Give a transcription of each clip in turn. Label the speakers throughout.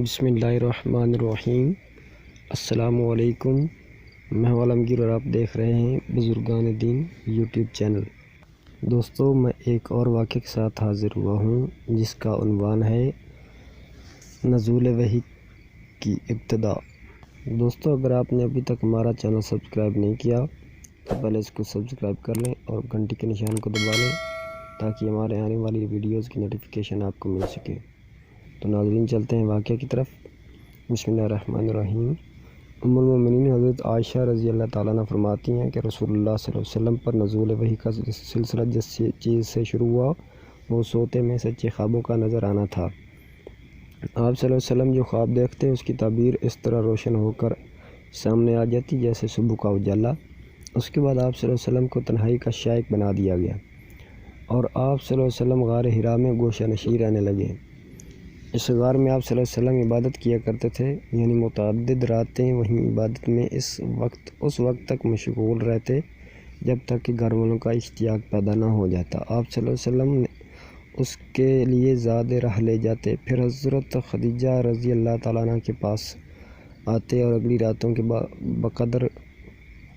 Speaker 1: بسم اللہ الرحمن الرحیم۔ السلام علیکم، میں ہوں عالمگیر اور آپ دیکھ رہے ہیں بزرگان دین یوٹیوب چینل۔ دوستو، میں ایک اور واقعے کے ساتھ حاضر ہوا ہوں جس کا عنوان ہے نزول وحی کی ابتدا۔ دوستو، اگر آپ نے ابھی تک ہمارا چینل سبسکرائب نہیں کیا تو پہلے اس کو سبسکرائب کر لیں اور گھنٹی کے نشان کو دبا لیں تاکہ ہمارے آنے والی ویڈیوز کی نوٹیفیکیشن آپ کو مل سکے۔ تو ناظرین، چلتے ہیں واقعہ کی طرف۔ بسم اللہ الرحمن الرحیم۔ ام المومنین حضرت عائشہ رضی اللہ تعالیٰ عنہ فرماتی ہیں کہ رسول اللہ صلی اللہ علیہ وسلم پر نزول وحی کا سلسلہ جس چیز سے شروع ہوا وہ سوتے میں سچے خوابوں کا نظر آنا تھا۔ آپ صلی اللہ علیہ وسلم جو خواب دیکھتے اس کی تعبیر اس طرح روشن ہو کر سامنے آ جاتی جیسے صبح کا اجالا۔ اس کے بعد آپ صلی اللہ علیہ وسلم کو تنہائی کا شائق بنا دیا گیا اور آپ صلی اللہ علیہ وسلم غار حرا میں گوشہ نشین رہنے لگے۔ اس غار میں آپ صلی اللہ علیہ وسلم عبادت کیا کرتے تھے، یعنی متعدد راتیں وہیں عبادت میں اس وقت تک مشغول رہتے جب تک کہ گھر والوں کا اشتیاق پیدا نہ ہو جاتا۔ آپ صلی اللہ علیہ وسلم اس کے لیے زاد راہ لے جاتے، پھر حضرت خدیجہ رضی اللہ تعالیٰ عنہ کے پاس آتے اور اگلی راتوں کے بقدر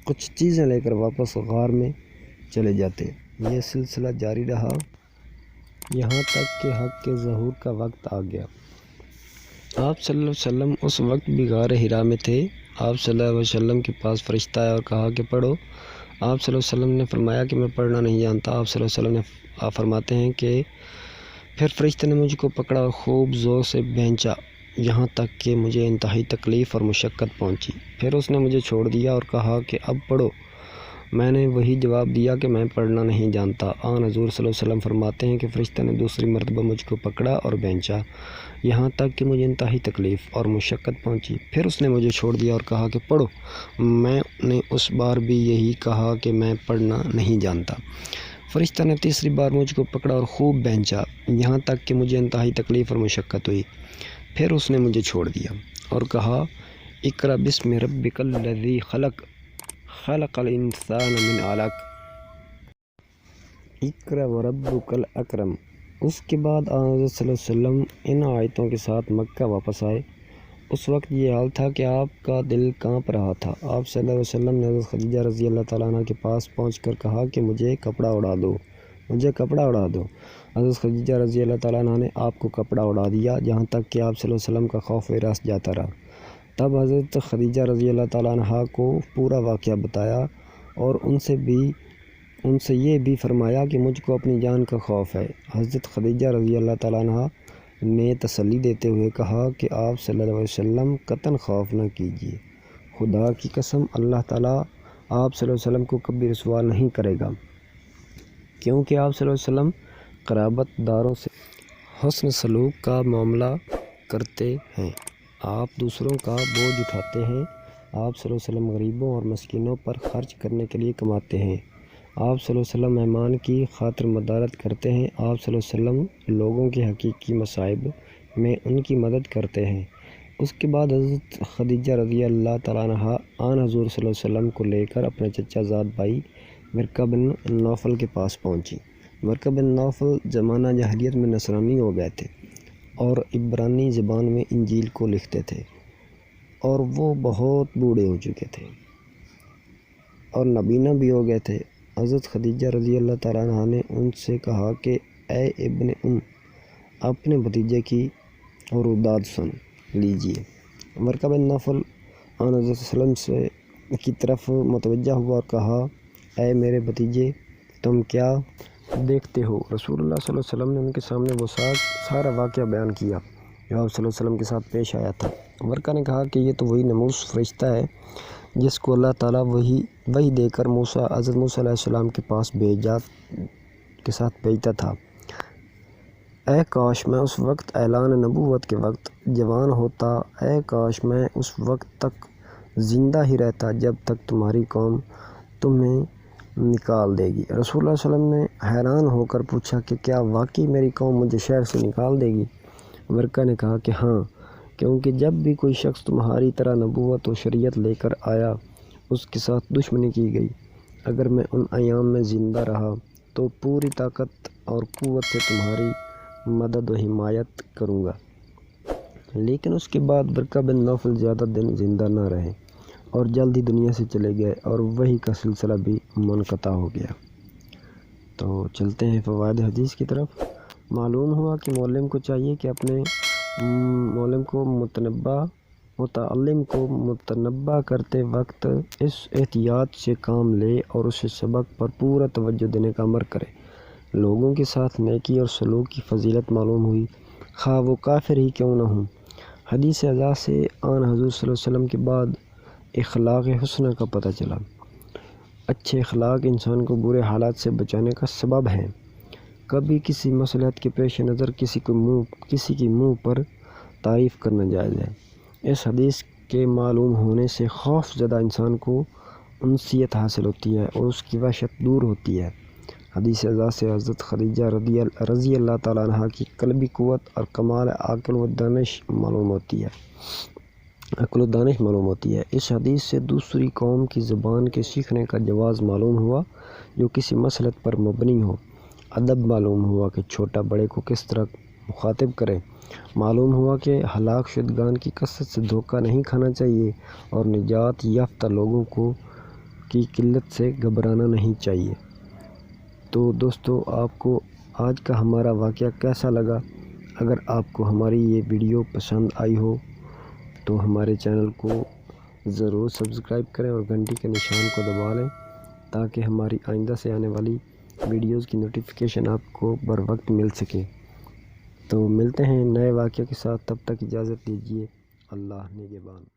Speaker 1: کچھ چیزیں لے کر واپس غار میں چلے جاتے۔ یہ سلسلہ جاری رہا یہاں تک کہ حق کے ظہور کا وقت آ گیا۔ آپ صلی اللہ علیہ وسلم اس وقت بھی غار حرا میں تھے۔ آپ صلی اللہ علیہ وسلم کے پاس فرشتہ آیا اور کہا کہ پڑھو۔ آپ صلی اللہ علیہ وسلم نے فرمایا کہ میں پڑھنا نہیں جانتا۔ آپ صلی اللہ علیہ وسلم نے فرماتے ہیں کہ پھر فرشتے نے مجھ کو پکڑا اور خوب زور سے بھینچا یہاں تک کہ مجھے انتہائی تکلیف اور مشقت پہنچی۔ پھر اس نے مجھے چھوڑ دیا اور کہا کہ اب پڑھو۔ میں نے وہی جواب دیا کہ میں پڑھنا نہیں جانتا۔ آن حضور صلی اللہ علیہ وسلم فرماتے ہیں کہ فرشتہ نے دوسری مرتبہ مجھ کو پکڑا اور بھینچا یہاں تک کہ مجھے انتہائی تکلیف اور مشقت پہنچی۔ پھر اس نے مجھے چھوڑ دیا اور کہا کہ پڑھو۔ میں نے اس بار بھی یہی کہا کہ میں پڑھنا نہیں جانتا۔ فرشتہ نے تیسری بار مجھ کو پکڑا اور خوب بھینچا یہاں تک کہ مجھے انتہائی تکلیف اور مشقت ہوئی۔ پھر اس نے مجھے چھوڑ دیا اور کہا اقرأ بسم ربک الذی خلق خلق الانسان من علق اقرأ وربک الاکرم۔ اس کے بعد حضرت صلی اللہ علیہ وسلم ان آیتوں کے ساتھ مکہ واپس آئے۔ اس وقت یہ حال تھا کہ آپ کا دل کانپ رہا تھا۔ آپ صلی اللہ علیہ وسلم نے حضرت خدیجہ رضی اللہ تعالیٰ عنہ کے پاس پہنچ کر کہا کہ مجھے کپڑا اڑا دو، مجھے کپڑا اڑا دو۔ حضرت خدیجہ رضی اللہ تعالیٰ عنہ نے آپ کو کپڑا اڑا دیا جہاں تک کہ آپ صلی اللہ علیہ وسلم کا خوف وراث جاتا رہا۔ تب حضرت خدیجہ رضی اللہ تعالیٰ عنہ کو پورا واقعہ بتایا اور ان سے یہ بھی فرمایا کہ مجھ کو اپنی جان کا خوف ہے۔ حضرت خدیجہ رضی اللہ تعالیٰ عنہ نے تسلی دیتے ہوئے کہا کہ آپ صلی اللہ علیہ وسلم قطعاً خوف نہ کیجیے، خدا کی قسم اللہ تعالیٰ آپ صلی اللہ علیہ وسلم کو کبھی رسوا نہیں کرے گا، کیونکہ آپ صلی اللہ علیہ وسلم قرابت داروں سے حسن سلوک کا معاملہ کرتے ہیں، آپ دوسروں کا بوجھ اٹھاتے ہیں، آپ صلی اللہ علیہ وسلم غریبوں اور مسکینوں پر خرچ کرنے کے لیے کماتے ہیں، آپ صلی اللہ علیہ وسلم مہمان کی خاطر مدارت کرتے ہیں، آپ صلی اللہ علیہ وسلم لوگوں کے حقیقی مصائب میں ان کی مدد کرتے ہیں۔ اس کے بعد حضرت خدیجہ رضی اللہ تعالیٰ عنہ آن حضور صلی اللہ علیہ وسلم کو لے کر اپنے چچا زاد بھائی ورقہ بن نوفل کے پاس پہنچی۔ ورقہ بن نوفل زمانہ جاہلیت میں نصرانی ہو گئے تھے اور عبرانی زبان میں انجیل کو لکھتے تھے، اور وہ بہت بوڑھے ہو چکے تھے اور نابینا بھی ہو گئے تھے۔ حضرت خدیجہ رضی اللہ تعالیٰ عنہ نے ان سے کہا کہ اے ابن اپنے بھتیجے کی روداد سن لیجیے۔ ورقہ بن نوفل آن حضرت صلی اللہ علیہ وسلم کی طرف متوجہ ہوا اور کہا اے میرے بھتیجے، تم کیا دیکھتے ہو؟ رسول اللہ صلی اللہ علیہ وسلم نے ان کے سامنے وہ سارا واقعہ بیان کیا جو آپ صلی اللہ علیہ وسلم کے ساتھ پیش آیا تھا۔ ورقہ نے کہا کہ یہ تو وہی ناموس فرشتہ ہے جس کو اللہ تعالیٰ وہی دے کر حضرت موسیٰ علیہ السلام کے پاس بھیجتا تھا۔ اے کاش میں اس وقت اعلان نبوت کے وقت جوان ہوتا، اے کاش میں اس وقت تک زندہ ہی رہتا جب تک تمہاری قوم تمہیں نکال دے گی۔ رسول اللہ صلی اللہ علیہ وسلم نے حیران ہو کر پوچھا کہ کیا واقعی میری قوم مجھے شہر سے نکال دے گی؟ ورقہ نے کہا کہ ہاں، کیونکہ جب بھی کوئی شخص تمہاری طرح نبوت و شریعت لے کر آیا اس کے ساتھ دشمنی کی گئی۔ اگر میں ان ایام میں زندہ رہا تو پوری طاقت اور قوت سے تمہاری مدد و حمایت کروں گا۔ لیکن اس کے بعد ورقہ بن نوفل زیادہ دن زندہ نہ رہے اور جلد ہی دنیا سے چلے گئے اور وہی کا سلسلہ بھی منقطع ہو گیا۔ تو چلتے ہیں فوائد حدیث کی طرف۔ معلوم ہوا کہ معلم کو چاہیے کہ اپنے متعلم کو متنبہ کرتے وقت اس احتیاط سے کام لے اور اسے سبق پر پورا توجہ دینے کا امر کرے۔ لوگوں کے ساتھ نیکی اور سلوک کی فضیلت معلوم ہوئی، خواہ وہ کافر ہی کیوں نہ ہوں۔ حدیث ازا سے آن حضور صلی اللہ علیہ وسلم کے بعد اخلاق حسنہ کا پتہ چلا۔ اچھے اخلاق انسان کو برے حالات سے بچانے کا سبب ہیں۔ کبھی کسی مصلحت کے پیش نظر کسی کی منہ پر تعریف کرنا جائز ہے۔ اس حدیث کے معلوم ہونے سے خوف زدہ انسان کو انسیت حاصل ہوتی ہے اور اس کی وحشت دور ہوتی ہے۔ حدیث ازا سے حضرت خدیجہ رضی اللہ تعالیٰ عنہ کی قلبی قوت اور کمال عقل و دانش معلوم ہوتی ہے۔ اس حدیث سے دوسری قوم کی زبان کے سیکھنے کا جواز معلوم ہوا جو کسی مصلحت پر مبنی ہو۔ ادب معلوم ہوا کہ چھوٹا بڑے کو کس طرح مخاطب کرے۔ معلوم ہوا کہ ہلاک شدگان کی کثرت سے دھوکہ نہیں کھانا چاہیے اور نجات یافتہ لوگوں کی قلت سے گھبرانا نہیں چاہیے۔ تو دوستو، آپ کو آج کا ہمارا واقعہ کیسا لگا؟ اگر آپ کو ہماری یہ ویڈیو پسند آئی ہو تو ہمارے چینل کو ضرور سبسکرائب کریں اور گھنٹی کے نشان کو دبا لیں تاکہ ہماری آئندہ سے آنے والی ویڈیوز کی نوٹیفیکیشن آپ کو بر وقت مل سکے۔ تو ملتے ہیں نئے واقعے کے ساتھ، تب تک اجازت دیجیے۔ اللہ نگہبان۔